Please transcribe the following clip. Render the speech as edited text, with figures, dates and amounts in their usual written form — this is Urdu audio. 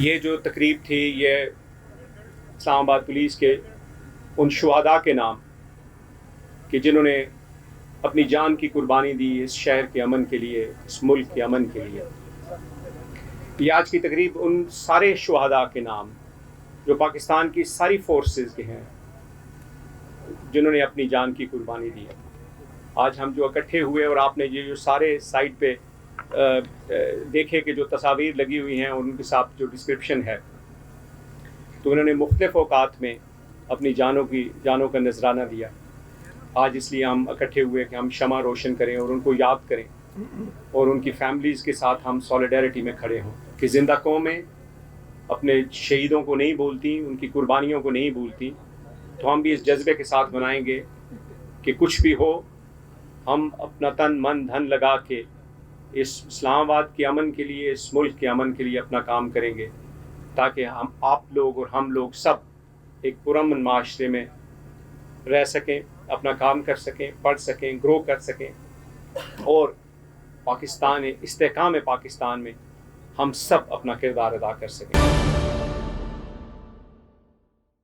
یہ جو تقریب تھی یہ اسلام آباد پولیس کے ان شہداء کے نام کہ جنہوں نے اپنی جان کی قربانی دی اس شہر کے امن کے لیے، اس ملک کے امن کے لیے۔ یہ آج کی تقریب ان سارے شہداء کے نام جو پاکستان کی ساری فورسز کے ہیں، جنہوں نے اپنی جان کی قربانی دی ہے۔ آج ہم جو اکٹھے ہوئے اور آپ نے یہ جو سارے سائٹ پہ دیکھے کہ جو تصاویر لگی ہوئی ہیں اور ان کے ساتھ جو ڈسکرپشن ہے، تو انہوں نے مختلف اوقات میں اپنی جانوں کا نذرانہ دیا۔ آج اس لیے ہم اکٹھے ہوئے کہ ہم شمع روشن کریں اور ان کو یاد کریں اور ان کی فیملیز کے ساتھ ہم سولیڈیرٹی میں کھڑے ہوں کہ زندہ قومیں اپنے شہیدوں کو نہیں بھولتی، ان کی قربانیوں کو نہیں بھولتی۔ تو ہم بھی اس جذبے کے ساتھ منائیں گے کہ کچھ بھی ہو ہم اپنا تن من دھن لگا کے اس اسلام آباد کے امن کے لیے، اس ملک کے امن کے لیے اپنا کام کریں گے، تاکہ آپ لوگ اور ہم لوگ سب ایک پرامن معاشرے میں رہ سکیں، اپنا کام کر سکیں، پڑھ سکیں، گرو کر سکیں، اور استحکام پاکستان میں ہم سب اپنا کردار ادا کر سکیں۔